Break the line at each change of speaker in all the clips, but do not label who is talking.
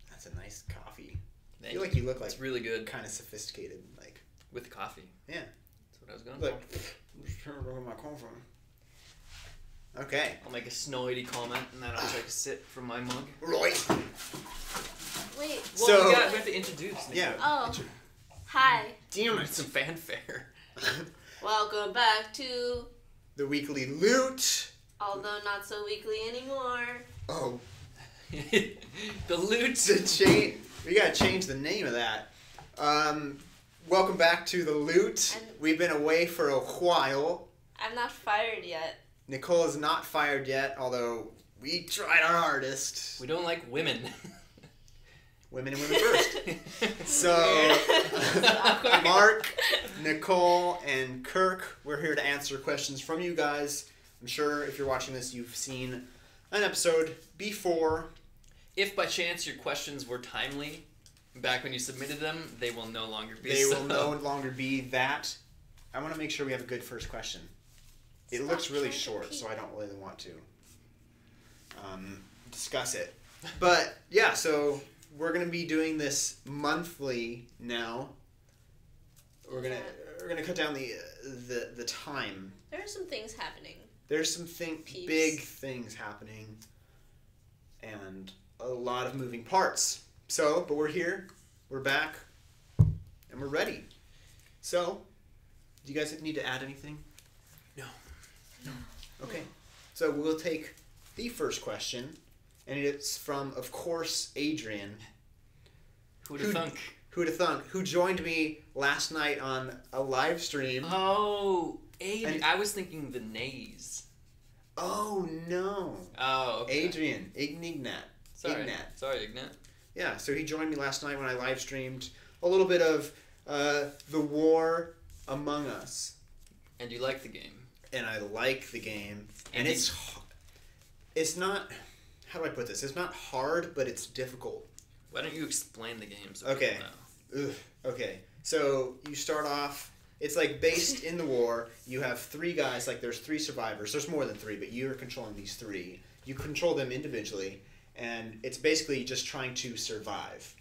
That's a nice coffee. I
Thank
feel like you look like
it's really good
kind of sophisticated, like
with coffee.
yeah.
That's what I was going
Like,
for.
where my come from? Okay.
I'll make a snowy comment and then I'll take a sip from my mug.
Right.
Wait.
Well,
So-
we have to introduce. Nicole.
Yeah.
Oh. Hi.
Damn
Need some fanfare.
Welcome back to,
The weekly loot.
although not so weekly anymore.
Oh,
The loot.
we gotta change the name of that. Welcome back to the loot.
And-
We've been away for a while.
I'm not fired yet.
Nicole is not fired yet, although we tried our hardest.
We don't like women.
Women and women first. So,
Awkward.
Mark, Nicole, and Kirk, we're here to answer questions from you guys. I'm sure if you're watching this, you've seen an episode before.
If by chance your questions were timely back when you submitted them, they will no longer be.
They
so.
will no longer be that. I want to make sure we have a good first question. It
Stop
looks really
trying to
short,
peek.
so I don't really want to discuss it. But yeah, so we're gonna be doing this monthly now. We're gonna cut down the time.
There are some things happening.
There's some
Peeps.
big things happening, and a lot of moving parts. So, but we're here, we're back, and we're ready. So, do you guys need to add anything?
No.
Okay. So we'll take the first question, and it's from, of course, Adrian.
Who'd have thunk?
Who'd have thunk? Who joined me last night on a live stream.
Oh, Adrian.
And-
I was thinking the nays.
Oh, no.
Oh, okay.
Adrian. Ignat.
Sorry.
Ignat.
Sorry, Ignat.
Yeah, so he joined me last night when I live streamed a little bit of The War Among Us.
And you like the game.
And I like the game. And
And
it's not, how do I put this? It's not hard, but it's difficult.
Why don't you explain the game so
Okay.
people know?
Ugh, okay. So you start off, it's like based in the war. You have three guys, like there's three survivors. There's more than three, but you're controlling these three. You control them individually, and it's basically just trying to survive.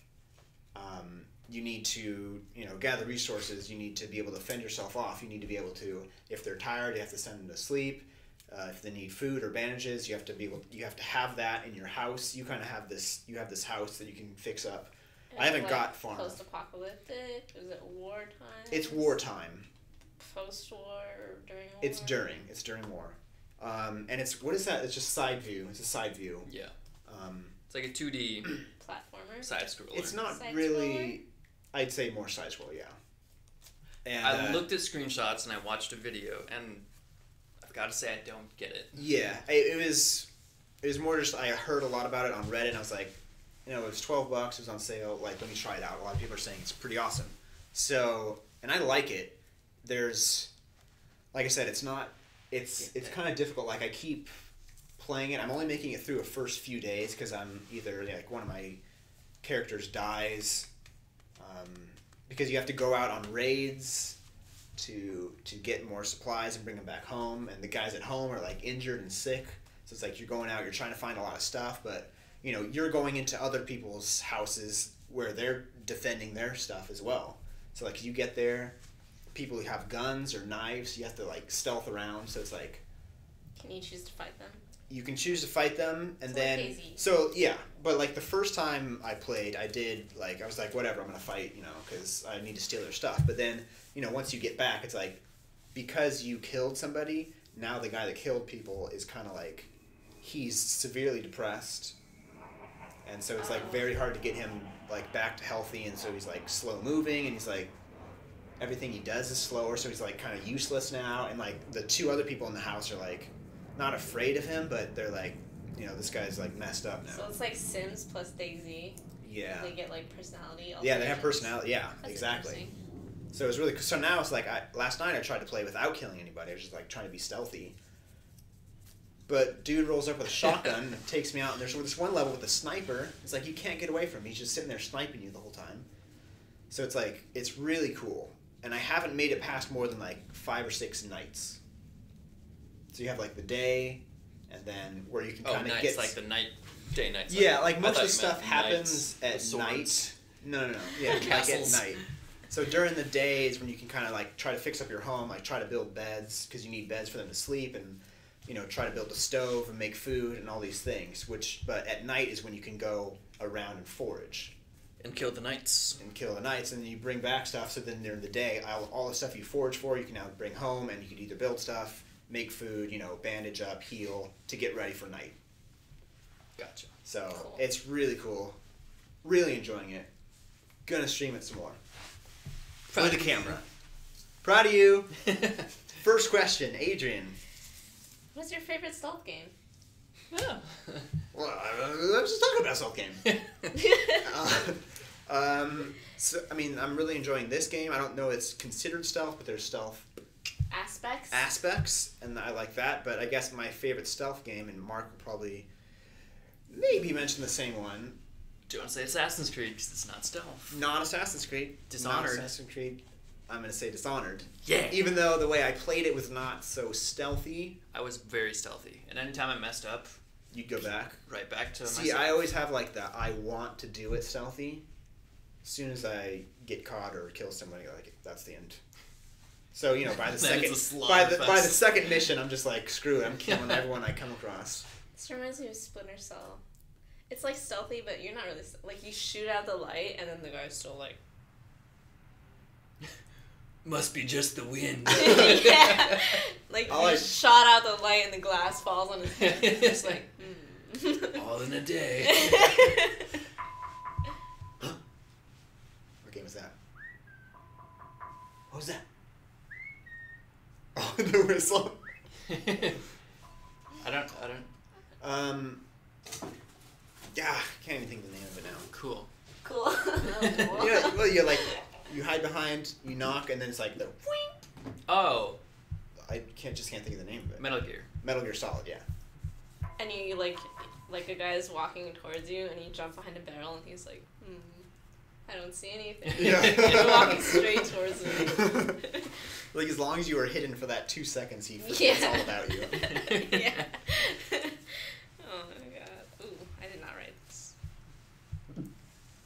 You need to, gather resources. You need to be able to fend yourself off. You need to be able to, if they're tired, you have to send them to sleep. If they need food or bandages, you have to have that in your house. You kind of have this. You have this house that you can fix up. I haven't got far enough.
Post-apocalyptic? Is it wartime?
It's wartime.
Post-war or during war?
It's during war. And it's, what is that? It's just side view. It's a side view.
Yeah. It's like a 2D
Platformer?
side scroller.
It's not
Side
really, I'd say more side scroll, yeah. And
I looked at screenshots and I watched a video, and I've got to say I don't get it.
yeah, it was more just, I heard a lot about it on Reddit, and I was like, it was $12, it was on sale, like, let me try it out. A lot of people are saying it's pretty awesome. So, and I like it. There's, like I said, it's kind of difficult. Like, I keep playing it. I'm only making it through the first few days because I'm either, like, one of my characters dies, because you have to go out on raids to get more supplies and bring them back home, and the guys at home are like injured and sick, so it's like you're going out, you're trying to find a lot of stuff, but you're going into other people's houses where they're defending their stuff as well. So like you get there, people who have guns or knives, you have to like stealth around, so it's like
Can you choose to fight them?
you can choose to fight them, and
It's
then
like Daisy.
so yeah, but like the first time I played, I did like I was like whatever, I'm gonna fight, because I need to steal their stuff. But then once you get back, it's like because you killed somebody, now the guy that killed people is kind of like he's severely depressed, and so it's like very hard to get him like back to healthy, and so he's like slow moving, and he's like everything he does is slower, so he's like kind of useless now, and like the two other people in the house are like not afraid of him, but they're like, this guy's like messed up now.
So it's like Sims plus Daisy.
Yeah.
They get like personality.
Yeah, they have
alterations.
personality. Yeah,
That's
exactly.
interesting.
So it's really so now it's like last night I tried to play without killing anybody. I was just like trying to be stealthy. But dude rolls up with a shotgun and takes me out, and there's this one level with a sniper. It's like you can't get away from him. He's just sitting there sniping you the whole time. So it's like it's really cool. And I haven't made it past more than like 5 or 6 nights. So you have like the day, and then where you can
Oh,
kind of
nights,
get
like the night, day, night.
yeah, like
I
most
thought
of the
you
stuff
meant
happens
knights
at
with
night.
swords.
No, yeah, like at
Castles.
night. So during the day is when you can kind of like try to fix up your home, like try to build beds because you need beds for them to sleep, and try to build a stove and make food and all these things. But at night is when you can go around and forage
And kill the knights.
and kill the knights, and then you bring back stuff. So then during the day, all the stuff you forage for, you can now bring home, and you can either build stuff, make food, bandage up, heal to get ready for night.
Gotcha.
So
Cool.
it's really cool. Really enjoying it. Gonna stream it some more. For the camera. Proud of you. First question, Adrian.
What's your favorite stealth game?
Yeah.
Well, I was just talking about stealth game. So I mean, I'm really enjoying this game. I don't know it's considered stealth, but there's stealth aspects, and I like that. But I guess my favorite stealth game, and Mark will probably maybe mention the same one.
Do you want to say Assassin's Creed because it's not stealth?
Not Assassin's Creed.
Dishonored.
Not Assassin's Creed. I'm going to say Dishonored.
Yeah.
Even though the way I played it was not so stealthy,
I was very stealthy, and anytime I messed up,
you'd go back.
right back to
See,
myself.
I always have like the I want to do it stealthy. As soon as I get caught or kill somebody, like that's the end. So by the
Then
second
it's a
by
slaughter
the
fest.
second mission, I'm just like screw it. I'm killing everyone I come across.
This reminds me of Splinter Cell. It's like stealthy, but you're not really like you shoot out the light, and then the guy's still like.
Must be just the wind.
Yeah, like
I
you
like-
shot out the light, and the glass falls on his head. It's just like.
All in a day.
What game is that? What was that? Oh, the whistle.
I don't.
Yeah, can't even think of the name of it now.
Cool.
Cool.
Well, you hide behind, you knock, and then it's like the.
Oh,
I can't think of the name of it.
Metal Gear.
Metal Gear Solid, yeah.
And you like a guy's walking towards you, and you jump behind a barrel, and he's like, I don't see anything.
Yeah.
You're walking straight towards me.
Like as long as you were hidden for that 2 seconds, he forgets
Yeah.
all about you.
Yeah. Oh my god. Ooh, I did not write this.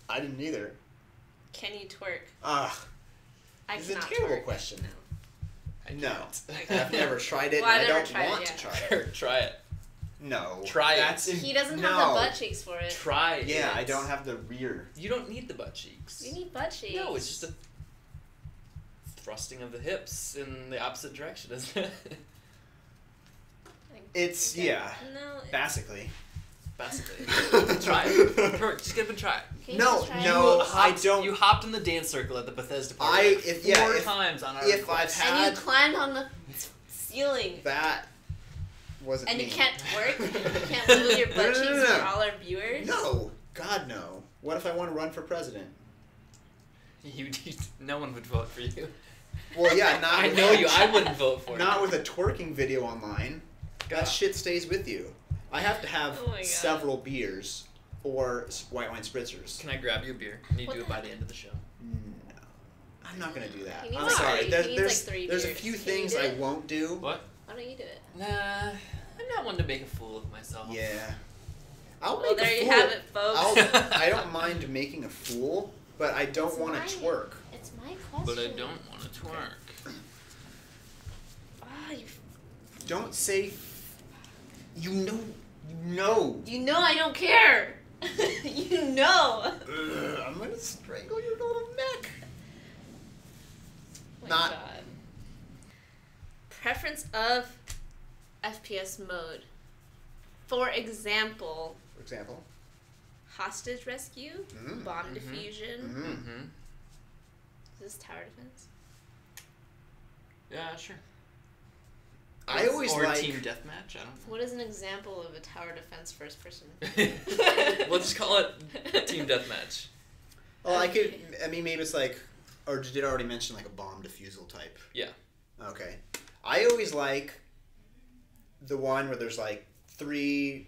I didn't either.
Can you twerk? I
This is a
cannot
terrible
twerk.
question.
I
No,
can't.
I've never tried it.
Well,
and
I've
I
never
don't
tried it
want
yet.
to try it.
Try it.
No,
Try it.
That's
He doesn't
no.
have the butt cheeks for it.
Try it.
Yeah, I don't have the rear.
You don't need the butt cheeks.
You need butt cheeks.
No, it's just a thrusting of the hips in the opposite direction, isn't it?
It's
Okay.
yeah,
No.
basically.
Basically. Try it. Kurt, just get up and try it.
Can you
No,
just try
no.
it?
I don't-
You hopped in the dance circle at the Bethesda party.
I-
like
if-
four
yeah, if-
times on our
if
request.
I've
And
had-
you climbed on the ceiling.
That wasn't
And
me.
you can't twerk? You can't wiggle your butt
No, no,
cheeks
no, no.
for all our viewers?
No, God no. What if I want to run for president?
No one would vote for you.
Well, yeah, not.
I
with
know
that-
you. I wouldn't vote for
Not
you.
with a twerking video online. That shit stays with you. I have to have
Oh my God.
several beers or white wine spritzers.
Can I grab you a beer? I need
What
to do it
the-
by the end of the show.
No, I'm not gonna do that.
He needs
I'm
like
sorry.
three-
There's
he needs like 3
there's a
beers.
few
Can you
things
do
I
it?
won't do.
What?
Why don't you do it?
Nah, I'm not one to make a fool of myself.
Yeah. I'll
Well,
make
there
a
you
fool.
have it, folks.
I don't mind making a fool, but I don't
It's
want
mine.
to twerk.
It's my question.
But I don't want to twerk.
Ah, you
Don't say. You know. You know.
You know I don't care. You know.
Ugh, I'm gonna strangle your little neck.
Oh my
Not-
God. Preference of FPS mode. For example,
For example.
hostage rescue,
Mm.
bomb
Mhm.
diffusion.
Mm-hmm.
Mm-hmm.
Is this tower defense?
Yeah, sure.
I always
or
like.
team deathmatch. I don't
What is an example of a tower defense first person?
know. We'll just call it team deathmatch.
Well, I could. I mean, maybe it's like, or did it already mention like a bomb defusal type?
Yeah.
Okay. I always like the one where there's like 2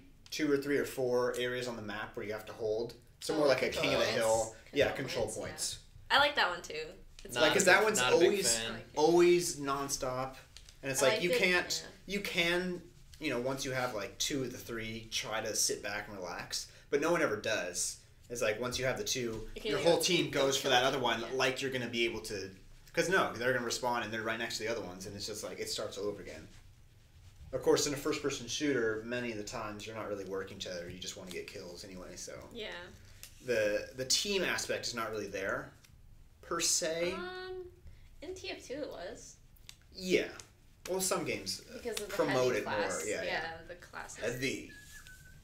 or 3 or 4 areas on the map where you have to hold. So more
Oh,
like a king of the
control
hill.
points?
Yeah,
Control
control
points,
points.
I like that one too. It's
Not
Like,
a
'cause
big-
that one's
not a big
always-
fan.
like it.
Always nonstop, and it's
I
like you
it,
can't.
yeah.
you can, once you have like 2 of the 3, try to sit back and relax. But no one ever does. It's like once you have the 2, your whole team goes for that other one, like you're going to be able to. Because no, they're going to respawn and they're right next to the other ones, and it's just like it starts all over again. Of course, in a first-person shooter, many of the times you're not really working together. You just want to get kills anyway. So
Yeah.
the team aspect is not really there, per se.
In TF2 it was.
Yeah. Well, some games
Because of the
promote
heavy
it
class.
more. Yeah.
The classes.
Heavy.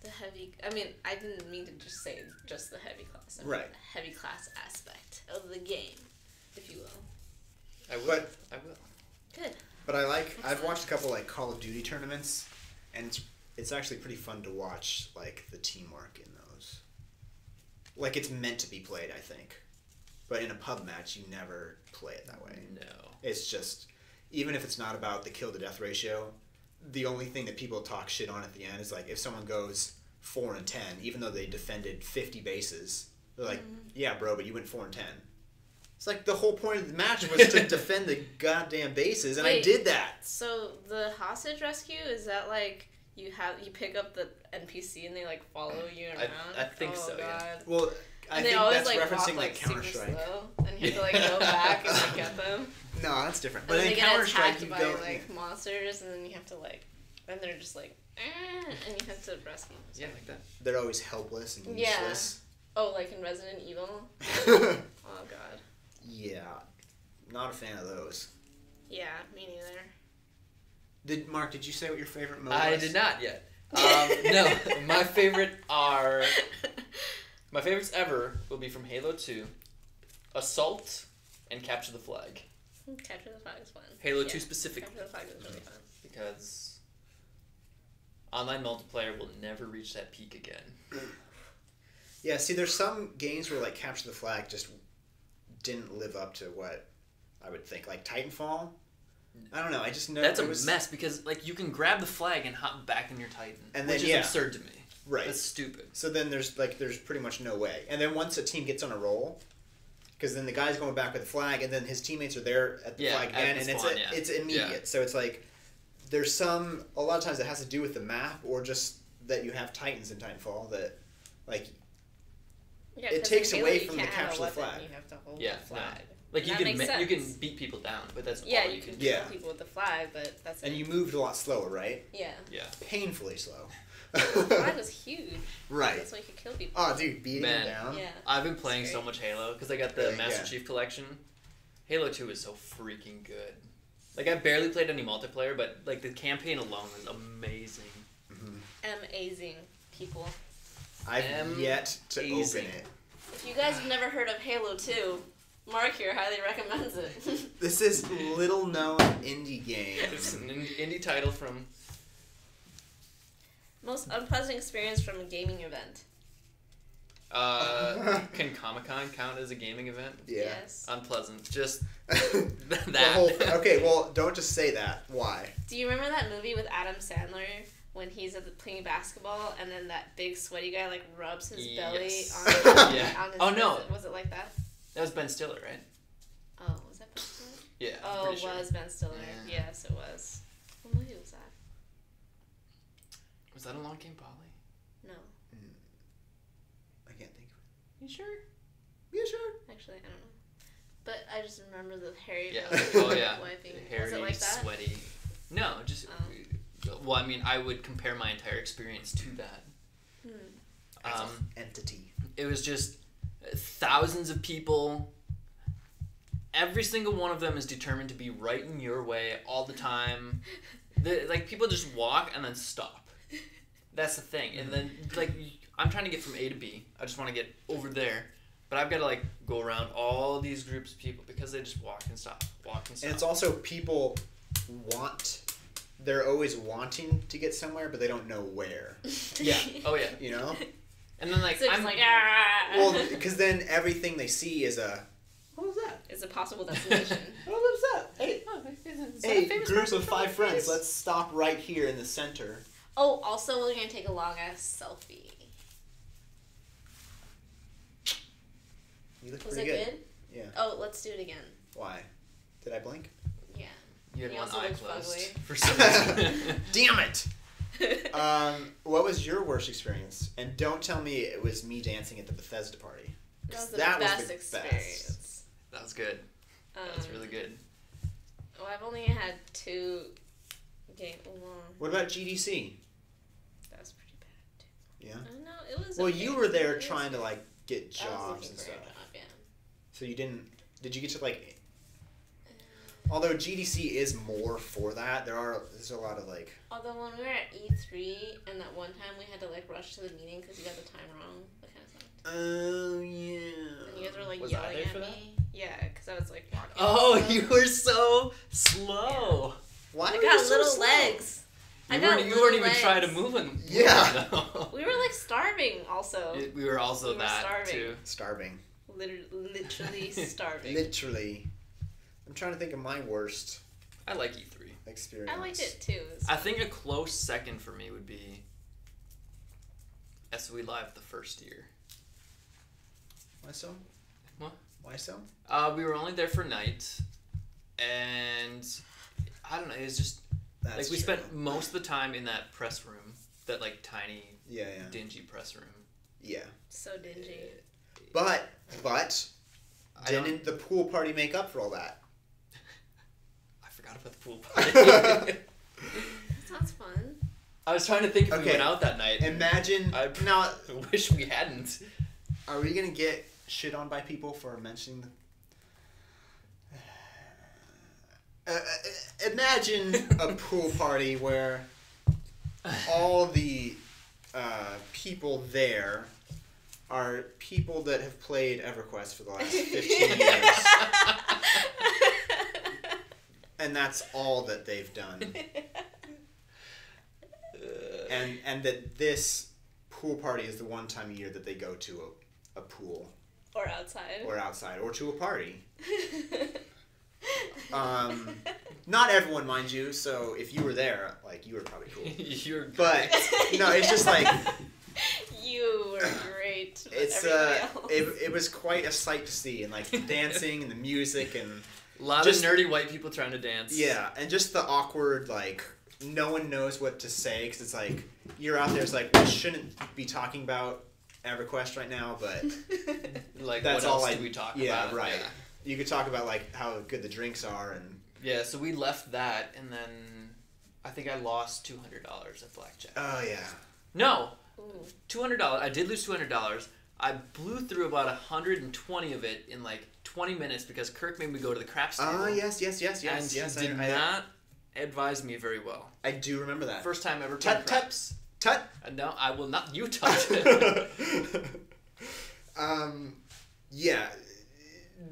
The heavy. I mean, I didn't mean to just say just the heavy class. I mean
Right.
The heavy class aspect of the game, if you will.
I will.
But-
I will.
Good.
But I've
Excellent.
watched a couple like Call of Duty tournaments, and it's actually pretty fun to watch like the teamwork in those. Like it's meant to be played, I think. But in a pub match, you never play it that way.
No.
It's just, even if it's not about the kill to death ratio, the only thing that people talk shit on at the end is like if someone goes 4 and 10, even though they defended 50 bases, they're like, yeah, bro, but you went 4 and 10. It's like the whole point of the match was to defend the goddamn bases, and I
Wait.
did that.
So the hostage rescue, is that like you pick up the NPC and they like follow you around?
I think so, yeah.
God.
Well, I
And they
think
always
that's
like
referencing
walk
like
super
Counter-Strike.
slow, and you have to like go back and like get them.
No, that's different.
And
But
then
in
they get
Counter-Strike,
attacked
you
by
go...
like monsters, and then you have to like, and they're just like, and you have to rescue them.
Yeah, like that.
They're always helpless and
Yeah.
useless.
Oh, like in Resident Evil. Oh God.
Yeah. Not a fan of those.
Yeah, me neither.
Mark, did you say what your favorite mode
I
was?
did not yet. No, my favorites ever will be from Halo 2, Assault, and Capture the Flag.
Capture the Flag is fun.
Halo
Yeah.
2 specifically,
Capture the Flag is really fun.
because online multiplayer will never reach that peak again.
Yeah, see, there's some games where like Capture the Flag just didn't live up to what I would think. Like Titanfall, I don't know. I just know
That's
it
a
was,
mess, because like you can grab the flag and hop back in your Titan,
And
which
then,
is
yeah.
absurd to me.
Right.
That's stupid.
So then there's pretty much no way. And then once a team gets on a roll, because then the guy's going back with the flag, and then his teammates are there at the
Yeah,
flag
at
again,
the
and
spawn,
it's
yeah.
immediate.
Yeah.
So it's like there's a lot of times it has to do with the map or just that you have Titans in Titanfall that like
Yeah,
It
'cause
takes
in Halo,
away
you
from the
can't have a
capture the
weapon,
flag.
You have to hold
Yeah,
the flag.
Like you
That
can
makes
you can
sense.
beat people down, but that's
Yeah,
all
you
you can
can
do.
Yeah.
kill people with the flag, but that's
and
it.
you moved a lot slower, right?
Yeah.
Yeah.
Painfully slow.
The flag was huge.
Right.
That's why you could kill people.
Oh, dude, beating
Man.
them down.
Yeah.
I've been playing
It's
so
great.
much Halo because I got the
Really?
Master
Yeah.
Chief Collection. Halo 2 is so freaking good. Like I barely played any multiplayer, but like the campaign alone is amazing.
Amazing people.
I've yet to
Amazing.
open it.
If you guys have never heard of Halo 2, Mark here highly recommends it.
This is little known indie
It's
game.
an indie title from
Most unpleasant experience from a gaming event.
Can Comic-Con count as a gaming event?
Yeah.
Yes.
Unpleasant. Just
The
that.
whole okay, well, don't just say that. Why?
Do you remember that movie with Adam Sandler when he's playing basketball and then that big sweaty guy like rubs his belly
Yes.
on,
Yeah.
on his
Oh, no.
Was it like that?
That was Ben Stiller, right?
Oh, was that Ben Stiller?
Yeah. I'm
Oh,
pretty
it
sure.
was Ben Stiller.
Yeah.
Yes, it was. What movie was that?
Was that Along Came Polly?
No.
I can't think of
You sure?
it. Yeah, sure.
Actually, I don't know. But I just remember the hairy
Yeah.
belly
Oh yeah.
wiping.
Hairy,
Was it like that?
sweaty. No, just. Well, I mean, I would compare my entire experience to that.
As an entity.
It was just thousands of people. Every single one of them is determined to be right in your way all the time. Like people just walk and then stop. That's the thing. And then like I'm trying to get from A to B. I just want to get over there, but I've got to like go around all these groups of people because they just walk and stop, walk and stop.
And it's also people they're always wanting to get somewhere, but they don't know where.
Yeah. Oh yeah.
You know?
And then like
So it's
I'm
like ah.
Well, because then everything they see is a. What was that?
It's a possible destination.
What was that? Hey,
Oh, is that a
hey,
famous
group
person
of
from
5
the
friends.
movies?
Let's stop right here in the center.
Oh, also we're gonna take a long ass selfie.
You look
Was
pretty
it good?
Yeah.
Oh, let's do it again.
Why? Did I blink?
Yeah.
You had
He
one
also
eye
looked
closed
ugly.
for some reason.
Damn it! What was your worst experience? And don't tell me it was me dancing at the Bethesda party.
That was the
That was
best
the
experience.
That was good. That was really good.
Oh, I've only had 2 games.
What about GDC?
That was pretty bad too.
Yeah.
I don't know. It was.
Well,
okay.
you were there
It was
trying to
okay.
like get
I was
jobs
looking
and
for
stuff.
a job, yeah.
So you didn't? Did you get to like? Although GDC is more for that, there's a lot of like.
Although when we were at E3 and that one time we had to like rush to the meeting because you got the time wrong, that kind of sucked.
Oh yeah.
And you guys were like
Was I
yelling
there
at
for
me. Yeah, because I was like walking.
Oh,
and
you
stuff.
were so slow.
Why?
I
were
got
you so
little
slow?
legs. I
You
got
weren't
little
even trying to
legs.
move in.
Yeah.
We were like starving also.
We were also
We were
that
starving.
too.
Starving.
Literally starving.
Literally. I'm trying to think of my worst
I like E3.
experience.
I liked it too. It was
I think a close second for me would be SOE Live the first year.
Why so?
What?
Why so?
We were only there for a night, and I don't know. It was just
That's
like we
true.
spent most of the time in that press room, that like tiny,
Yeah.
dingy press room.
Yeah.
so dingy.
But
I don't-
didn't the pool party make up for all that?
I forgot about the pool party.
That sounds fun.
I was trying to think if we
Okay.
went out that night.
Imagine
I
now.
wish we hadn't.
Are we gonna get shit on by people for mentioning the? Imagine a pool party where all the people there are people that have played EverQuest for the last 15 years, and that's all that they've done. And that this pool party is the one time a year that they go to a pool
Or outside.
or outside or to a party. Not everyone, mind you. So if you were there, like you were probably cool.
You're
But no, it's just like
You were great. But
it's
everybody else.
it was quite a sight to see, and like the dancing and the music and
a lot
just-
of nerdy white people trying to dance.
yeah, and just the awkward like no one knows what to say because it's like you're out there. It's like we shouldn't be talking about EverQuest right now, but
Like
that's
what else
all
do we talk
yeah,
about?
right.
Yeah.
You could talk about like how good the drinks are and
Yeah, so we left that, and then I think I lost $200 at blackjack.
oh yeah.
No,
Ooh.
$200. I did lose $200. I blew through about 120 of it in like 20 minutes because Kirk made me go to the craps table.
Oh yes.
And he did not advise me very well.
I do remember that.
First time ever playing
Tut tut
craps.
tut.
No, I will not. You touch it.
Yeah,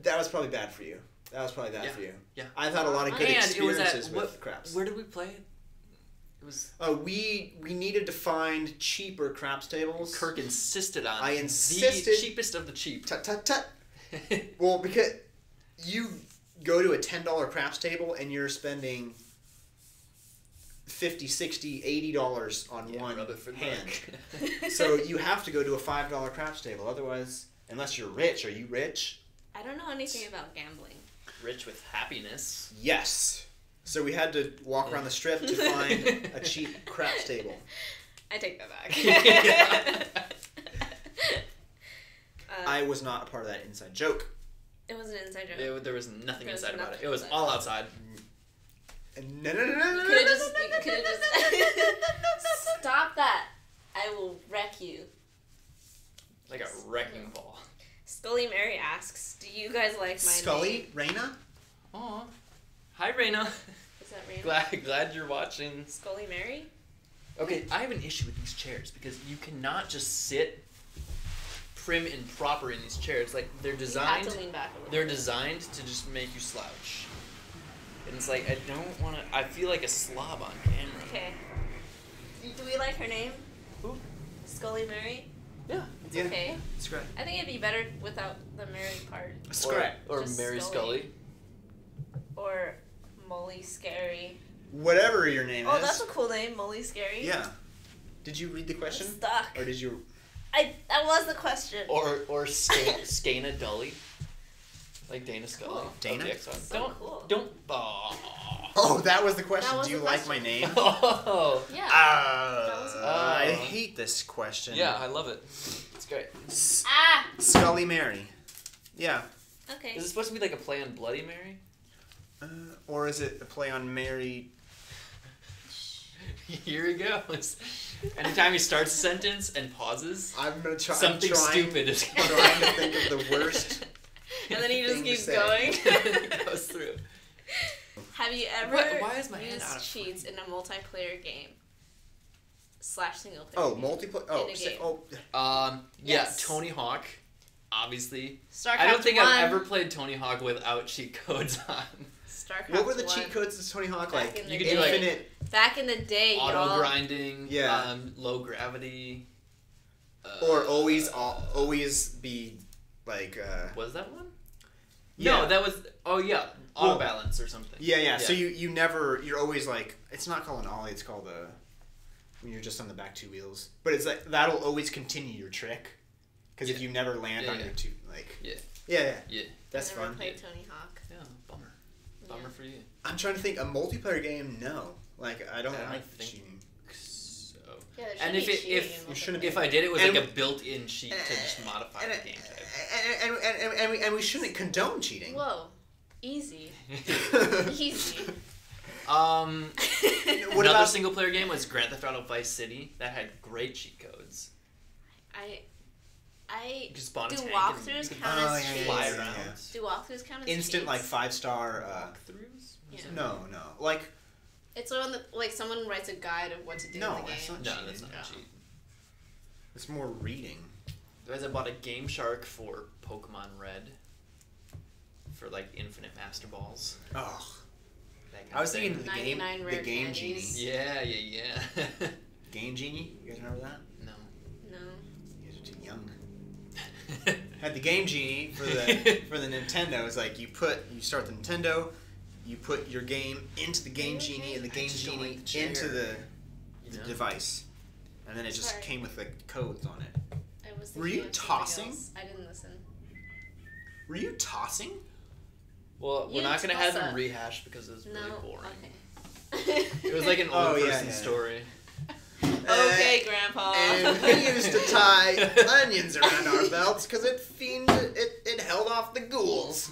that was probably bad for you. That was probably bad for you.
Yeah.
I've had a lot of good
And it was
experiences
at
with craps.
Where did we play? It was
We needed to find cheaper craps tables.
Kirk insisted on.
I
the
insisted-
cheapest of the cheap.
Tut tut tut. Well, because you go to a $10 craps table and you're spending $50, $60, $80 on one
rub it for
hand.
Kirk.
So you have to go to a $5 craps table. Otherwise, unless you're rich, are you rich?
I don't know anything about gambling.
Rich with happiness.
Yes. So we had to walk around the strip to find a cheap craps table.
I take that back.
I was not a part of that inside joke.
It was an inside joke.
There was nothing
There was
inside about it.
nothing
It was
inside.
all outside.
No, no, no, no, no,
Could have
no,
just.
no, no,
Could have
no,
just. Stop that! I will wreck you.
Like a wrecking ball.
Scully Mary asks, "Do you guys like my
Scully,
name?"
Raina?
Aw. Hi, Raina.
Is that Raina?
Glad you're watching.
Scully Mary?
Okay, I have an issue with these chairs because you cannot just sit prim and proper in these chairs. Like they're
You
designed.
have to lean back a little.
They're designed to just make you slouch. And it's like I don't want to. I feel like a slob on camera.
Okay. Do we like her name?
Who?
Scully Mary?
Yeah.
It's
Yeah.
okay.
It's great.
I think it'd be better without the Mary part.
Scrap.
Or
Just
Mary
Scully.
Scully.
Or Molly Scary.
Whatever your name
Oh,
is.
that's a cool name, Molly Scary.
Yeah. Did you read the
I'm
question?
stuck.
Or did you...
That was the question.
Or Skana Dully. Like Dana Scully.
Cool.
Dana?
Okay, so
So
don't
cool.
don't. Aw.
Oh, that was the question.
That was
Do you
the
like
question.
my name?
Oh.
Yeah.
Ah,
was
I hate this question.
Yeah, I love it. It's great.
Ah.
Scully Mary. Yeah.
Okay.
Is it supposed to be like a play on Bloody Mary?
Or is it a play on Mary?
Here he goes. Anytime he starts a sentence and pauses,
I'm gonna try.
something stupid is
I'm trying to think of the worst.
And then he just
thing to
keeps
say.
going.
it goes through.
Have you ever
Why is my hand
used
out of
cheats in a multiplayer game? / single player.
Oh,
game?
multiplayer. Oh,
In a game.
Yeah,
Yes.
Tony Hawk, obviously.
StarCraft
I don't think
1.
I've ever played Tony Hawk without cheat codes on.
StarCraft
What were the
1.
cheat codes of Tony Hawk
Back
like?
in the
You could do like
Infinite.
Back in the day,
auto
y'all.
grinding,
Yeah.
low gravity.
Or always be like.
Was that one?
Yeah.
No, that was. Oh yeah, auto
Well,
balance or something.
Yeah. So you never. You're always like. It's not called an ollie. It's called a. When you're just on the back two wheels. But it's like that'll always continue your trick. Because if
Yeah.
you never land on
Yeah.
your two, like.
Yeah.
Yeah. That's
I never
fun.
played Tony Hawk.
Yeah, bummer. Bummer for you.
I'm trying to think. A multiplayer game? No. Like I don't
I don't
like
think-
cheating.
So.
Yeah, there
And
should
if
be
it
cheating in
You shouldn't
multiplayer.
if I did, it was
And-
like a built-in cheat to just modify the game type.
And we shouldn't condone cheating.
Whoa. Easy. Easy.
What
Another
about
single-player game was Grand Theft Auto Vice City that had great cheat codes.
I
You could spawn a
do
tank
walkthroughs
and
count
Oh,
as
yeah,
cheats?
fly
yeah.
around.
Do walkthroughs count as
instant
cheats?
like 5-star?
Walkthroughs?
Yeah.
No. Like
It's when like someone writes a guide of what to do
No,
in the
that's
game.
not-
No, that's not
No.
a cheat.
it's more reading.
Guys, I bought a Game Shark for Pokemon Red for like infinite Master Balls.
Oh,
That kind
I was
of thing.
thinking the
99
game,
rare
the Game
candies.
Genie.
Yeah.
Game Genie. You guys remember that?
No.
No.
You guys are too young. Had the Game Genie for the Nintendo. It's like you start the Nintendo, you put your game into the Game Genie, and the Game
just don't
Genie
like the chair.
into the
You know?
device, and then it just
Sorry.
came with the codes on it.
I was
Were
thinking
you
of something
tossing?
else. I didn't listen.
Were you tossing?
Well, we're
You
not gonna have
toss
them
up.
rehash because it was
No.
really boring.
Okay.
It was like an
Oh,
old
yeah,
person
yeah.
story.
Okay, Grandpa.
And we used to tie onions around our belts because it held off the ghouls.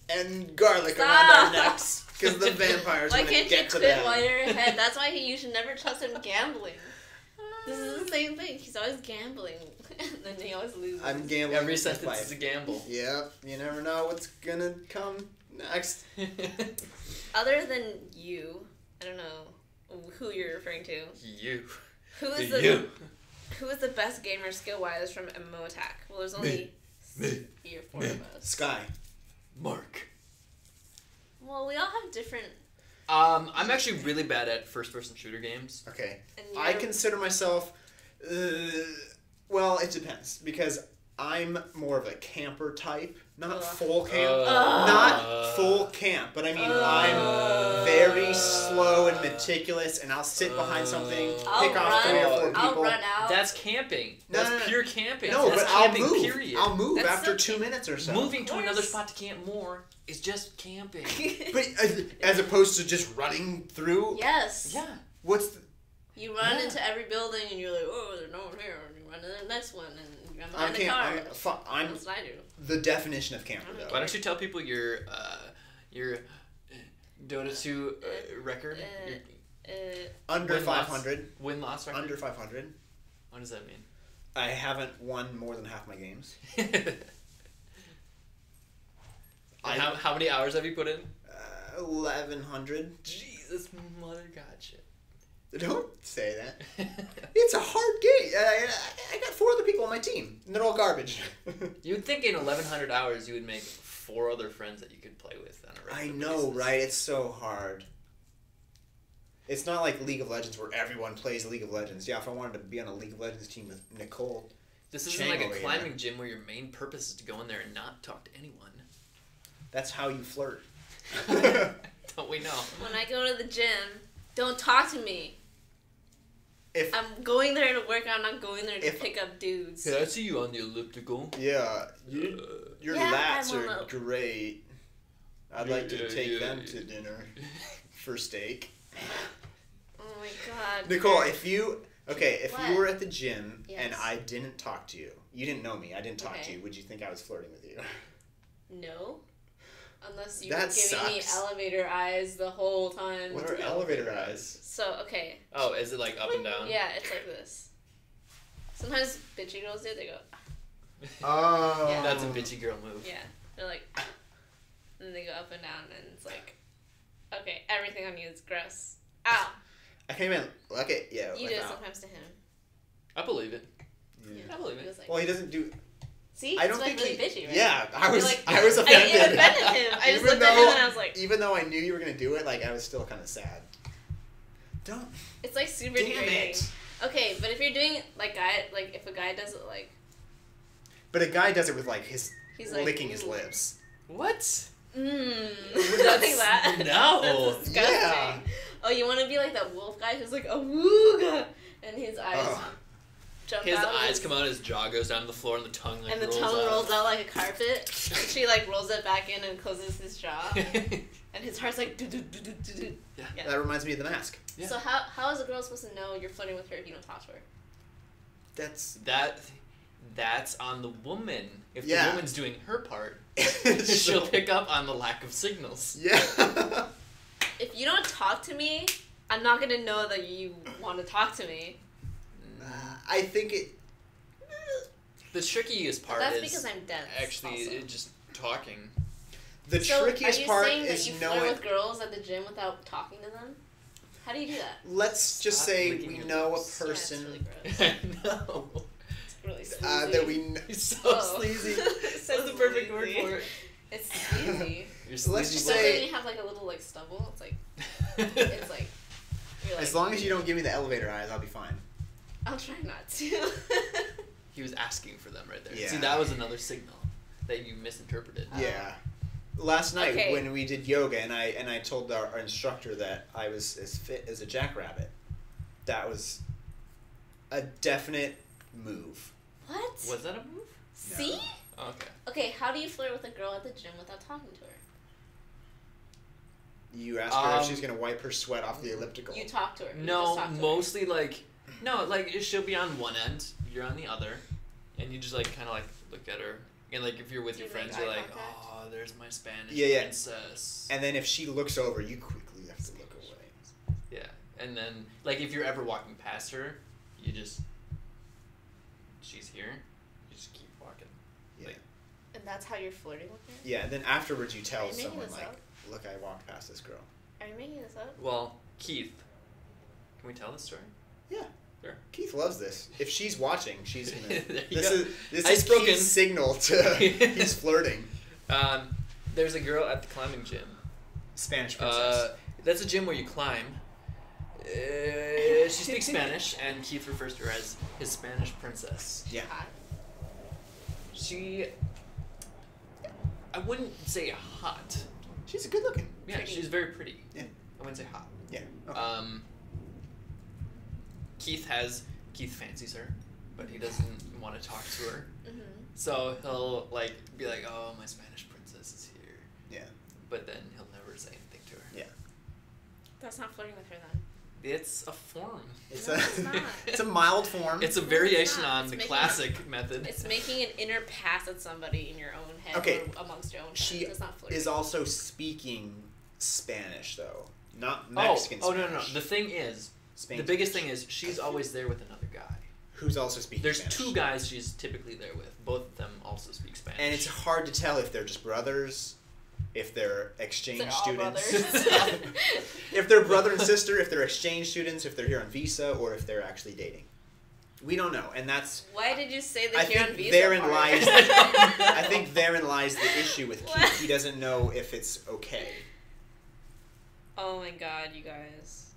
And garlic around our
Stop.
necks because the vampires
Why
wouldn't
can't you
get to
quit
them.
while you're ahead? That's why you should never trust him gambling. This is the same thing. He's always gambling, and then he always loses.
I'm gambling.
Every
with
sentence
life.
is a gamble.
Yep, you never know what's gonna come next.
Other than you, I don't know who you're referring to.
You.
Who is
You.
who is the best gamer skill wise from MMO Attack? Well, there's only
Me.
3 or 4 of us.
Sky.
Mark.
Well, we all have different.
I'm actually really bad at first-person shooter games.
Okay.
And
I
you're-
consider myself. Well, it depends because I'm more of a camper type, not
Ugh.
full camp,
Ugh.
not full camp, but I mean I'm very slow and meticulous, and I'll sit behind something,
I'll
pick off 3 or 4 people.
I'll run out.
That's camping.
No,
That's
no, no.
pure camping.
No,
That's
but I'll
camping,
move.
period.
I'll move
That's
after
still
2 minutes or so.
Moving to
Of
another
course.
spot to camp more is just camping.
But as opposed to just running through.
Yes.
Yeah.
What's the,
You run
Yeah.
into every building and you're like, oh, there's no one here, and you run to the next one and you run
I'm
behind the car.
camp. I'm
That's what I do.
the definition of camper though.
Why don't you tell people your Dota 2 record? Your
Under
win-loss?
500.
Win-loss record?
Under 500.
What does that mean?
I haven't won more than half my games.
How many hours have you put in?
1,100.
Jesus, mother god shit.
Don't say that. It's a hard game. I got 4 other people on my team, and they're all garbage.
You would think in 1,100 hours you would make 4 other friends that you could play with on a
I
regular
know,
basis.
right? It's so hard. It's not like League of Legends where everyone plays League of Legends. Yeah, if I wanted to be on a League of Legends team with Nicole,
This isn't
Chang
like
over
a
here.
climbing gym where your main purpose is to go in there and not talk to anyone.
that's how you flirt.
Don't we know?
When I go to the gym, don't talk to me.
If
I'm going there to work out, I'm not going there to
If-
pick up dudes.
I see you on the elliptical.
yeah, your
Yeah,
lats
I'm on
are
the-
great. I'd like to take them to dinner for steak.
Oh my god.
Nicole, if you
What?
were at the gym and
Yes.
I didn't talk to you, you didn't know me, I didn't talk to
Okay.
you, would you think I was flirting with you?
No. Unless you
That
were giving me
sucks.
elevator eyes the whole time.
What are elevator eyes?
So, okay.
Oh, is it like up and down?
Yeah, it's like this. Sometimes bitchy girls do, they go,
Oh.
Yeah.
That's a bitchy girl move.
yeah. They're like, and then they go up and down, and it's like, okay, everything on you is gross. Ow.
I can't even look at
You do it
without-
sometimes to him.
I believe it.
Yeah.
I believe
He
it.
was like,
Well, he doesn't do.
see?
I don't
it's
think
like really
he.
bitchy, right?
Yeah, I
You're
was.
like,
I was
It
offended.
offended him. I just
Even
looked at him
though-
and I was like,
Even though I knew you were gonna do it, like I was still kind of sad. Don't.
it's like super
Damn
degrading.
it.
Okay, but if you're doing like if a guy does it like
But a guy does it with like his
he's like
licking his
"Ooh,
lips.
What?
Nothing that.
No.
That's disgusting.
Yeah.
Oh, you want to be like that wolf guy who's like a wooga, and his eyes
Oh.
jump
His
out.
eyes come out, his jaw goes down to the floor, and the tongue like
and the
rolls
tongue
out.
rolls out like a carpet. And she like rolls it back in and closes his jaw, and his heart's like do do do do do do.
Yeah.
That reminds me of The Mask.
Yeah.
So how is a girl supposed to know you're flirting with her if you don't talk to her?
That's.
That's on the woman. If
Yeah.
the woman's doing her part,
So-
she'll pick up on the lack of signals.
Yeah.
If you don't talk to me, I'm not gonna know that you want to talk to me.
I think it.
The trickiest part
That's
is
because I'm dense.
actually
also.
just talking.
The
So
trickiest
are you
part
saying that
is
you flirt
knowing.
with girls at the gym without talking to them? How do you do that?
Let's just
Stop
say
licking
we
your
know
lips.
a
Yeah, it's
person
really gross.
No.
It's really sleazy.
that we.
You're so
Oh.
sleazy.
It's
That's the perfect word
sleazy.
for it.
It's sleazy.
You're
Let's
sleazy
just
boy.
Especially
say-
when you have like a little like stubble. It's like it's like you're like.
As long as you don't give me the elevator eyes, I'll be fine.
I'll try not to.
He was asking for them right there.
Yeah.
See, that was another signal that you misinterpreted.
Yeah. Last night
Okay.
when we did yoga and I told our instructor that I was as fit as a jackrabbit, that was a definite move.
What?
Was that a move?
See?
Oh, okay.
Okay, how do you flirt with a girl at the gym without talking to her?
You asked her if
Um,
she's gonna wipe her sweat off the elliptical.
You talk to her. You
No,
just talk to her.
mostly like she'll be on one end, you're on the other, and you just like kind of like look at her, and like if you're with
Do
your
you make
friends, you're
eye
like,
contact?
oh, there's my Spanish
Yeah.
princess.
And then if she looks over, you quickly have to look away.
Yeah, and then like if you're ever walking past her, you just she's here, you just keep walking.
Yeah.
Like-
And that's how you're flirting with her?
Yeah. And then afterwards, you
Are
tell
you making
someone
this
like,
up?
"Look, I walked past this girl."
Are you making this up?
Well, Keith, can we tell this story?
Yeah.
Sure.
Keith loves this. If she's watching, she's gonna.
There you
this
go.
is
Ice broken.
Keith's signal to he's flirting.
There's a girl at the climbing gym.
Spanish princess.
That's a gym where you climb. She speaks Spanish, and Keith refers to her as his Spanish princess.
Yeah.
Hot.
She, I wouldn't say hot.
She's good looking.
Yeah,
Pretty.
she's very pretty.
Yeah.
I wouldn't say hot.
Yeah. Okay.
Keith fancies her, but he doesn't want to talk to her.
Mm-hmm.
So he'll like be like, "Oh, my Spanish princess is here,"
Yeah.
but then he'll never say anything to her.
Yeah.
That's not flirting with her then.
It's a form.
It's
No,
a
it's not.
it's a mild form.
It's a
No, it's
variation
not.
on
It's
the
making-
classic method.
It's making an inner pass at somebody in your own head
Okay.
or amongst your own friends.
She
It's not flirting.
is also speaking Spanish though, not Mexican
oh
Spanish.
no. The thing is,
Spain
the biggest
Spanish.
thing is she's always there with another guy.
Who's also speaking
There's
Spanish.
two guys she's typically there with. Both of them also speak Spanish.
And it's hard to tell if they're just brothers, if they're exchange
They're all
students.
brothers.
If they're brother and sister, if they're exchange students, if they're here on visa, or if they're actually dating. We don't know, and that's.
Why did you say the
I
here on
think
visa
therein
part?
lies. I think therein lies the issue with
What?
Keith. He doesn't know if it's okay.
Oh my god, you guys.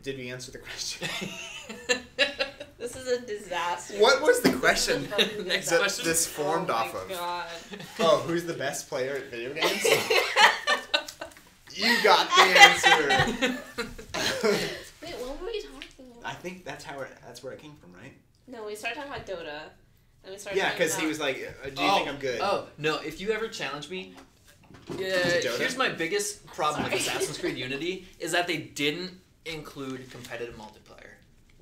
Did we answer the question?
This is a disaster.
What was the question?
This is a fucking
Next
disaster.
question.
This formed off
Oh
of.
my god.
Oh, who's the best player at video games? You got the answer.
Wait, what were we talking about?
I think that's where it came from, right?
No, we started talking about Dota. And we started
Yeah,
talking
because he
about-
was like, "Do you think I'm good?"
Oh no! If you ever challenge me, Yeah,
Dota?
here's my biggest problem with
Sorry.
Assassin's Creed Unity is that they didn't include competitive multiplayer.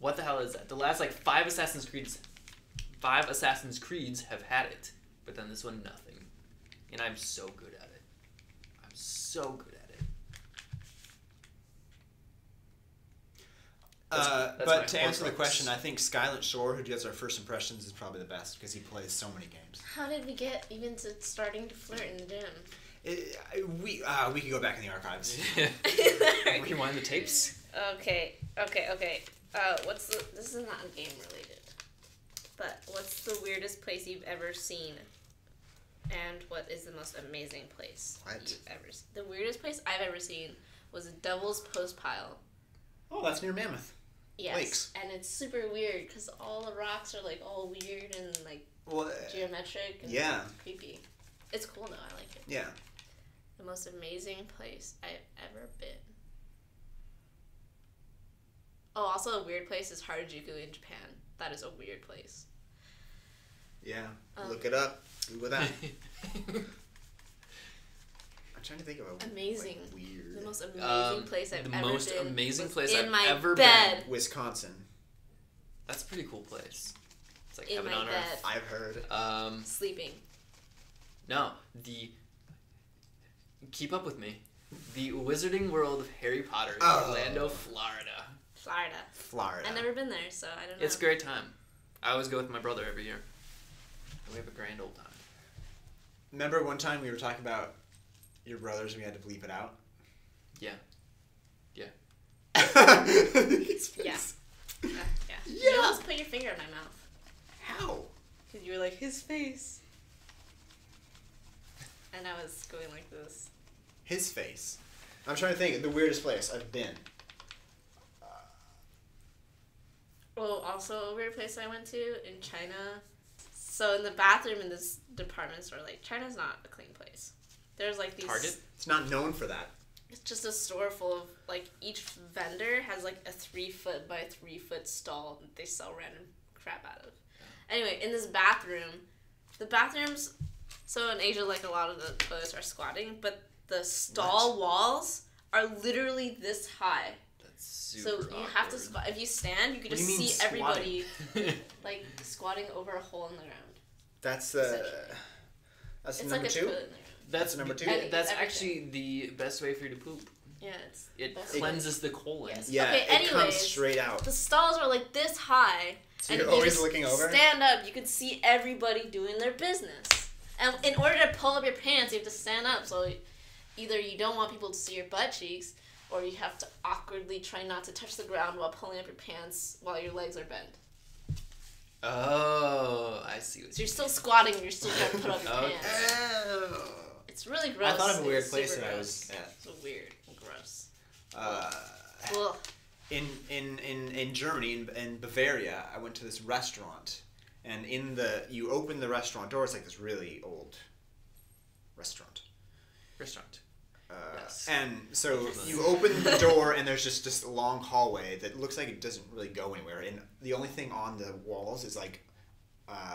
What the hell is that? The last like five Assassin's Creeds have had it, but then this one nothing. And I'm so good at it. I'm so good at it. That's my
But to answer the
Horcrux.
question, I think Skylant Shore, who does our first impressions, is probably the best because he plays so many games.
How did we get even to starting to flirt in the gym?
We could go back in the archives.
Rewind the tapes.
Okay. This is not game related, but what's the weirdest place you've ever seen? And what is the most amazing place
What?
you've ever seen? The weirdest place I've ever seen was a Devil's Post Pile.
Oh, that's near Mammoth.
Yes.
Lakes.
And it's super weird because all the rocks are like all weird and like
Well,
geometric and
yeah.
creepy. It's cool though, I like it.
Yeah.
The most amazing place I've ever been. Oh, also a weird place is Harajuku in Japan. That is a weird place.
Yeah. Look it up. Google that. I'm trying to think of a
Amazing.
like, weird.
The most amazing place I've
the
ever
most
been.
amazing
was
place
in
I've
my
ever
bed.
been.
Wisconsin.
That's a pretty cool place. It's like
In
heaven
my
on
bed.
earth.
I've heard.
Sleeping.
No, keep up with me. The Wizarding World of Harry Potter in
Oh.
Orlando, Florida.
Florida.
I've never been there, so I don't know.
It's a great time. I always go with my brother every year. We have a grand old time.
Remember one time we were talking about your brothers and we had to bleep it out?
Yeah.
Yeah. Yeah. You
Yeah.
almost put your finger in my mouth.
How?
Because you were like, his face. And I was going like this.
His face. I'm trying to think of the weirdest place I've been.
Oh, also a weird place I went to in China. So in the bathroom in this department store, like, China's not a clean place. There's like these...
Target?
It's not known for that.
It's just a store full of, like, each vendor has like a 3-foot by 3-foot stall that they sell random crap out of. Anyway, in this bathroom, the bathrooms, so in Asia, like, a lot of the toilets are squatting, but the stall walls are literally this high.
That's super
So you have to squat. If you stand, you can
What do
just
you mean
see everybody,
awkward.
like, squatting over a hole in the ground.
That's
Essentially.
that's
It's
number
like a
two.
toilet in the ground.
That's
number two?
Everything.
That's actually the best way for you to poop.
Yeah, it's...
It
best
cleanses the colon.
Yes.
Yeah,
Okay,
it comes
anyways,
straight out.
The stalls are like this high.
So
and
you're
if you
always
just
looking over?
Stand up, you can see everybody doing their business. And in order to pull up your pants, you have to stand up. So either you don't want people to see your butt cheeks, or you have to awkwardly try not to touch the ground while pulling up your pants while your legs are bent.
Oh, I see what
So you're still squatting, and you're still trying to put up your
Okay.
pants.
Oh.
It's really gross.
I thought of a weird
It's
place
super
that I
gross.
was at.
It's weird and gross.
Uh, in Germany, in Bavaria, I went to this restaurant, and you open the restaurant door. It's like this really old restaurant.
Restaurant. Yes.
And so you open the door, and there's just this long hallway that looks like it doesn't really go anywhere. And the only thing on the walls is like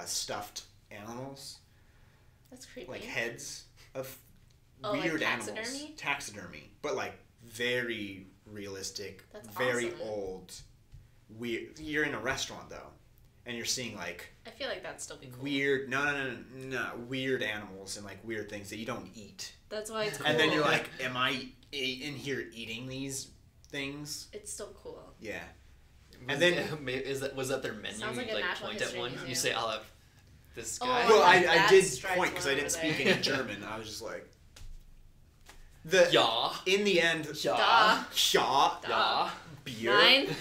stuffed animals,
That's creepy.
like heads of
like
weird animals.
taxidermy?
Taxidermy, but like very realistic,
That's
very
awesome.
old. Weird. You're in a restaurant though, and you're seeing like
I feel like that'd still be cool.
weird. No. Weird animals and like weird things that you don't eat.
That's why it's cool.
And then you're like, am I in here eating these things?
It's still cool.
Yeah.
And
And
then
then-
was that their menu?
Sounds like
you
a
like
National
point at
History
one.
Museum.
You say, "I'll have this
Oh,
guy."
Well,
like
I
that
did
striped
point because I
one
didn't
over
speak
there.
any German. I was just like,
Ja.
in the end,
Ja.
ja,
Ja.
beer.
9.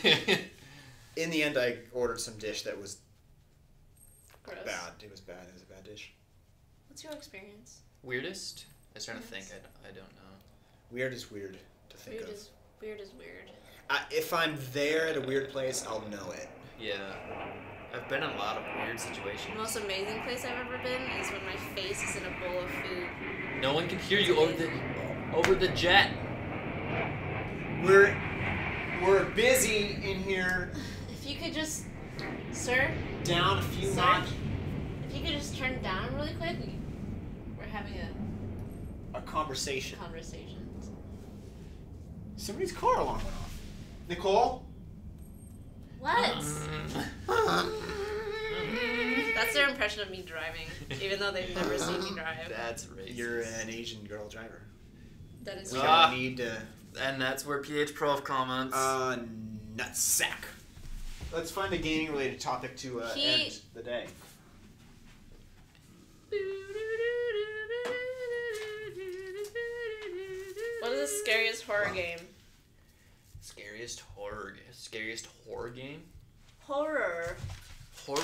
In the end, I ordered some dish that was
Gross.
bad. It was bad. It was a bad dish.
What's your experience?
Weirdest? I was trying to think.
Yes.
I don't know.
Weird is weird to think
Weird
of.
is weird.
If I'm there at a weird place, I'll know it.
Yeah. I've been in a lot of weird
The
situations.
most amazing place I've ever been is when my face is in a bowl of food.
No one can hear you over the jet.
We're busy in here.
If you could just, sir,
Down a few
Sir?
notches.
if you could just turn it down really quick, we're having a
A conversation.
Conversations.
Somebody's car alarm went off. Nicole?
What? That's their impression of me driving, even though they've never seen me drive.
That's racist.
You're an Asian girl driver.
That is
We
true.
don't need to...
And that's where PH Prof comments.
Nutsack. Let's find a gaming-related topic to end the day.
What is the scariest horror game?
Scariest horror game?
Horror.
Horror.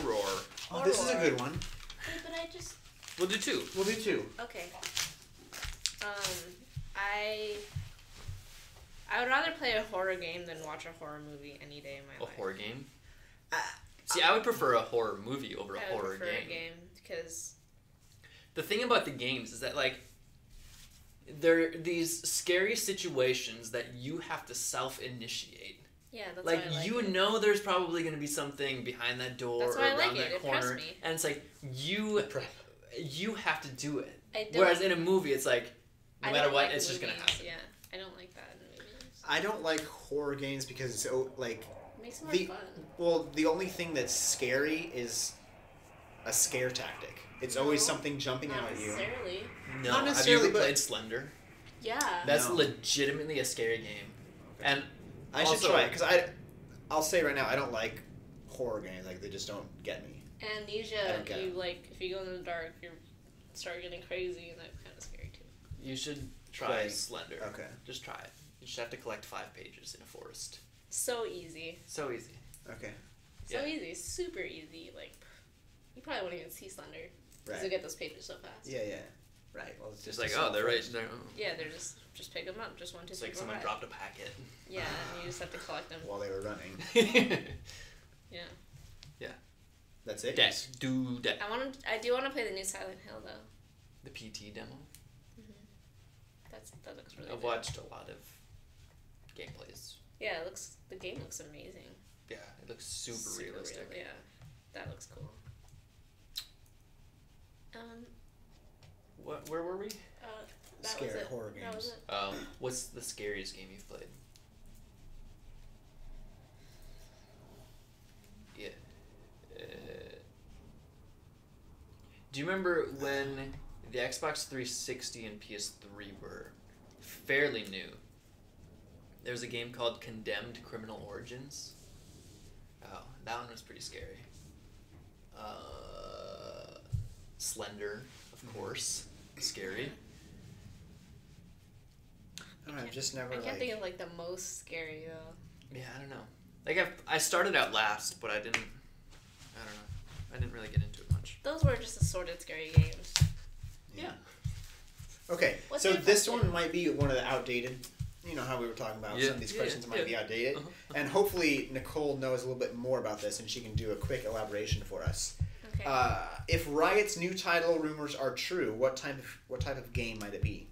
Oh, this is a good one.
Wait, but I just...
We'll do two.
We'll do two.
Okay. I would rather play a horror game than watch a horror movie any day in my life.
A horror game? See, I would prefer a horror movie over a horror
I would prefer
game.
a game because...
The thing about the games is that, like, there are these scary situations that you have to self-initiate.
Yeah, that's
Like,
why I like
you
it.
know there's probably going to be something behind that door
That's
or
why I
around
like it.
that
It
corner.
impressed me.
And it's like, you have to do it.
I don't,
Whereas in a movie, it's like, no
I
matter
don't
what,
like
it's just going to
movies,
happen.
Yeah, I don't like that in movies.
I don't like horror games because it's like...
It makes it more
The-
fun.
Well, the only thing that's scary is a scare tactic. It's always
No,
something jumping
Not
out at you.
necessarily.
No,
Not
have you
necessarily,
ever
but-
played Slender?
Yeah.
That's
No.
legitimately a scary game. And
I should
also-
try it because I'll say right now I don't like horror games. Like they just don't get me. I
Amnesia,
don't get
you
it.
like if you go in the dark, you start getting crazy, and that's kind of scary too.
you should try
Play.
Slender.
Okay.
Just try it. You just have to collect 5 pages in a forest.
So easy.
So easy.
Okay.
So
Yeah.
easy. Super easy. Like you probably wouldn't even see Slender because
Right.
you get those pages so fast.
Yeah. Yeah. Right. Well, it's
Just
a
like,
small
oh, they're right
forest.
there.
Yeah, they're just pick them up. Just 1, 2,
It's
3,
like
4,
someone
5.
dropped a packet.
Yeah, and you just have to collect them.
While they were running.
Yeah.
That's it.
Dex, do that.
I do want to play the new Silent Hill though.
The PT demo.
That looks really
I've
good.
watched a lot of gameplays.
Yeah, the game looks amazing.
Yeah, it looks super realistic.
Real, yeah, that looks cool.
Where were we?
That
Scary
was it.
horror
That was
games.
it.
What's the scariest game you've played? Yeah. Do you remember when the Xbox 360 and PS3 were fairly new? There was a game called Condemned Criminal Origins. Oh, that one was pretty scary. Slender, of course. Scary.
I've just never
I can't
like.
think of like the most scary though.
Yeah, I don't know. Like I started out last, but I don't know. I didn't really get into it much.
Those were just assorted scary games.
Yeah.
Okay,
What's
so
your
this
question?
one might be one of the outdated. You know how we were talking about
Yeah.
some of these questions might
Yeah.
be outdated,
Uh-huh.
and hopefully Nicole knows a little bit more about this, and she can do a quick elaboration for us.
Okay.
If Riot's new title rumors are true, what type of game might it be?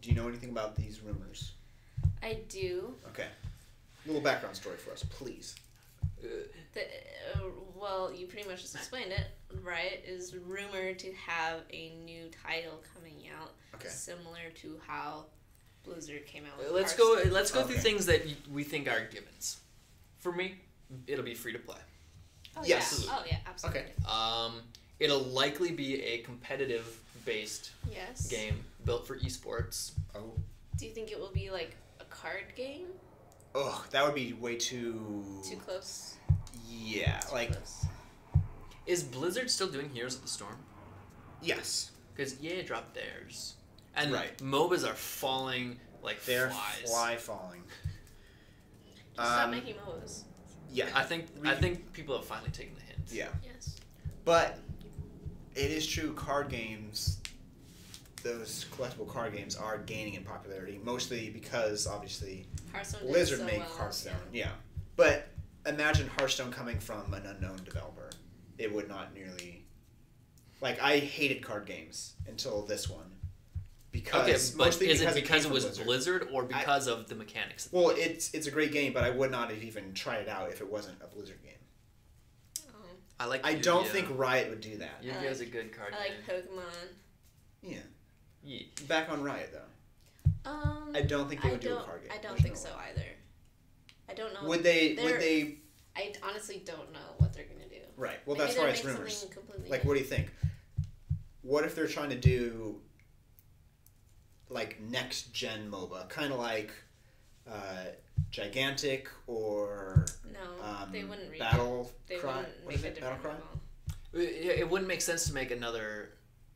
Do you know anything about these rumors?
I do.
Okay, a little background story for us, please.
Well, you pretty much just explained it. Riot is rumored to have a new title coming out,
Okay.
similar to how Blizzard came out with
Let's
Hearthstone.
go through
Okay.
things that we think are givens. For me, it'll be free to play.
Oh,
Yes.
Yeah. Oh yeah, absolutely.
Okay.
It'll likely be a competitive based
Yes.
game built for esports.
Oh.
Do you think it will be like a card game?
Ugh, that would be way too.
Too close.
Yeah,
Too
like
close.
Is Blizzard still doing Heroes of the Storm?
yes,
Because EA dropped theirs. And
Right.
MOBAs are falling like
they're
flies.
fly falling.
Just stop making MOBAs.
Yeah,
I think people have finally taken the hint.
yeah,
Yes.
but it is true. Card games, those collectible card games, are gaining in popularity, mostly because obviously
Hearthstone did
Blizzard
so
made
well,
Hearthstone. Yeah, but imagine Hearthstone coming from an unknown developer. It would not nearly. Like I hated card games until this one. Because
Okay, but
mostly
is it
came
because it
from
was Blizzard or because of the mechanics?
Well, it's a great game, but I would not have even tried it out if it wasn't a Blizzard game.
Oh.
I
I don't think Riot would do that.
Yu-Gi-Oh's a good card
I like
game.
Pokemon.
Yeah.
Yeah.
Back on Riot though. I don't think they would do a card game.
I don't
There's
think
no
so
way.
either. I don't know.
Would they?
I honestly don't know what they're gonna do.
Right. Well,
Maybe
that's
they'll
why it's
make
rumors.
something completely
Like, what do you think? What if they're trying to do like next gen MOBA, kind of like Gigantic or
No, they wouldn't read
Battle
They
Cry?
wouldn't
What
make
is
a
it? Battle
different
Cry?
It wouldn't make sense to make another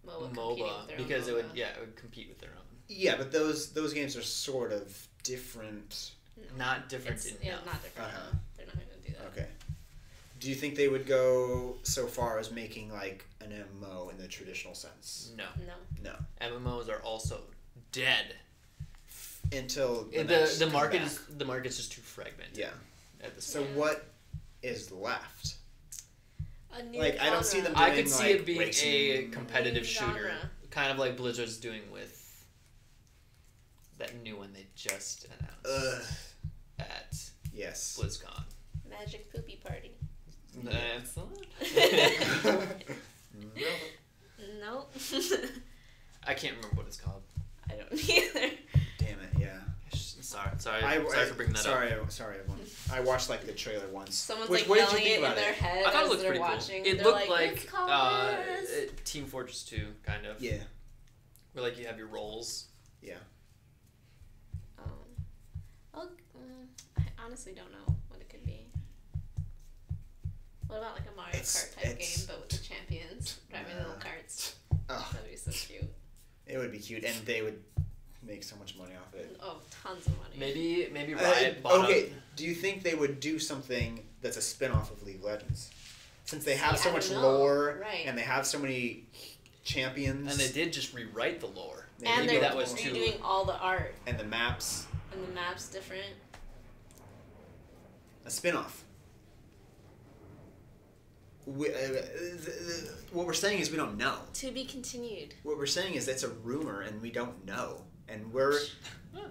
MOBA
MOBA because it would compete with their own.
Yeah, but those games are sort of different.
Not different enough.
Yeah, not different.
Uh-huh.
No. They're not gonna do that.
Okay. Do you think they would go so far as making like an MMO in the traditional sense?
No.
No.
No.
MMOs are also dead.
Until
The market's just too fragmented.
Yeah.
At this
So
point.
what is left?
A new
Like, I don't see them
I
doing,
could see
like,
it being
racing.
a competitive
New
shooter,
genre.
kind of like Blizzard's doing with that new one they just announced
Ugh.
at
Yes.
BlizzCon.
Magic Poopy Party.
That's not.
Nope.
I can't remember what it's called.
I don't either.
Damn it! Yeah.
Sorry for bringing that up.
Sorry, everyone. I watched like the trailer once.
Someone's
What
like
did you
yelling
think
it in
about
their
it?
head
I thought it
as
looked
they're
pretty
watching.
cool. It
They're
looked
like,
like
"Let's call this."
Team Fortress 2, kind of.
Yeah.
Where like you have your roles.
Yeah.
I honestly don't know what it could be. What about like a Mario Kart type game, but with the champions driving little carts?
Oh,
That'd be so cute.
it would be cute, and they would make so much money off it.
Oh, tons of money.
Maybe Riot bought
Okay, do you think they would do something that's a spin-off of League of Legends? Since they have so
I
much
don't know.
lore,
Right.
and they have so many champions,
And they did just rewrite the lore.
And
Maybe
they're
that was too.
redoing all the art,
and the maps,
and the map's different.
a spin-off. What we're saying is we don't know.
To be continued.
What we're saying is it's a rumor, and we don't know. And we're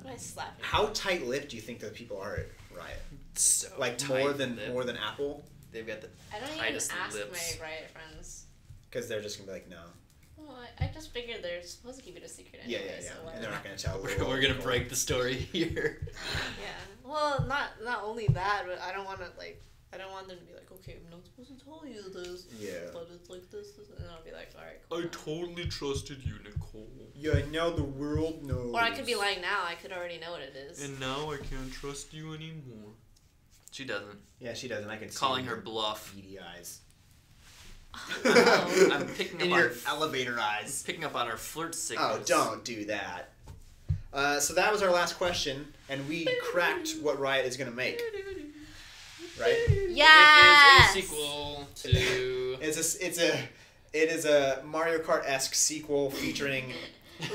I slap you.
how tight-lipped do you think the people are at Riot?
So
Like
tight-lipped.
more than Apple,
They've got the
I don't even
tightest
ask
lips.
my Riot friends.
because they're just gonna be like, no.
Well, I just figured they're supposed to keep it a secret
Yeah,
anyway.
yeah,
So
yeah.
why
And they're
not?
not gonna tell.
We're gonna break the story here.
Yeah. Well, not only that, but I don't want to I don't want them to be like, okay, I'm not supposed to tell you this.
Yeah.
But it's like this, and I'll be like, alright, cool.
totally trusted you, Nicole.
Yeah, now the world knows.
Or I could be lying now. I could already know what it is.
And now I can't trust you anymore. She doesn't.
Yeah, she doesn't. I can see
Calling her
your
bluff.
beady eyes.
Oh.
I'm picking
In
up
your
on
elevator eyes.
picking up on her flirt
Oh,
signals.
don't do that. So that was our last question, and we cracked what Riot is gonna make. Right?
Yes!
It is a sequel to.
It is a Mario Kart-esque sequel featuring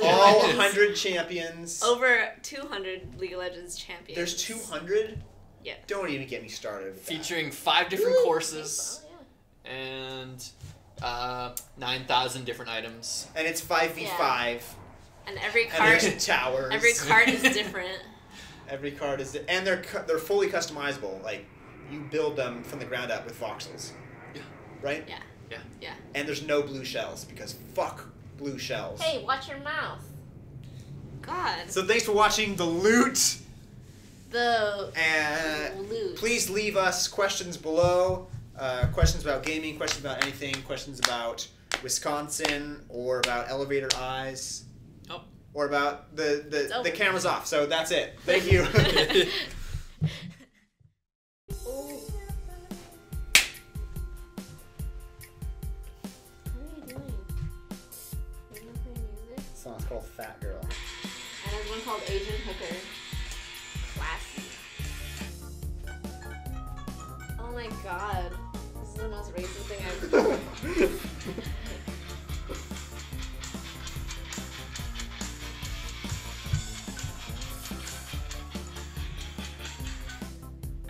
all 100 champions.
Over 200 League of Legends champions.
There's 200?
Yeah.
Don't even get me started with that.
Featuring 5 different courses
Oh, yeah.
and 9,000 different items.
And it's 5v5.
And every
And
card,
there's towers.
every card is different.
Every card is... And they're fully customizable. Like, you build them from the ground up with voxels.
Yeah.
Right?
Yeah.
Yeah.
Yeah.
And there's no blue shells, because fuck blue shells.
Hey, watch your mouth. God.
So thanks for watching The Loot.
The loot.
Please leave us questions below. Questions about gaming, questions about anything, questions about Wisconsin, or about elevator eyes.
Oh.
Or about the
over.
camera's off. So that's it. Thank you.
Ooh. What are you doing? Are you not playing music?
This song's called Fat Girl.
And there's one called Asian Hooker. Classy. Oh my god. This is the most racist thing I've ever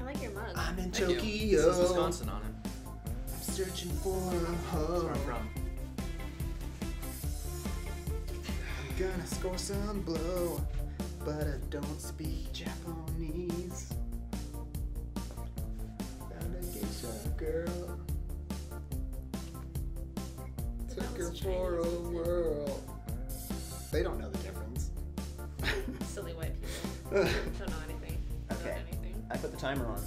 I like your mug.
I'm in
Thank you.
Tokyo.
This is Wisconsin on it.
I'm searching for a
That's
hoe.
where I'm from.
I'm gonna score some blow, but I don't speak Japanese. Found a geisha girl. Took her for a whirl. They don't know the difference.
Silly white people. Don't know anything.
Okay.
Don't know anything.
I put the timer on.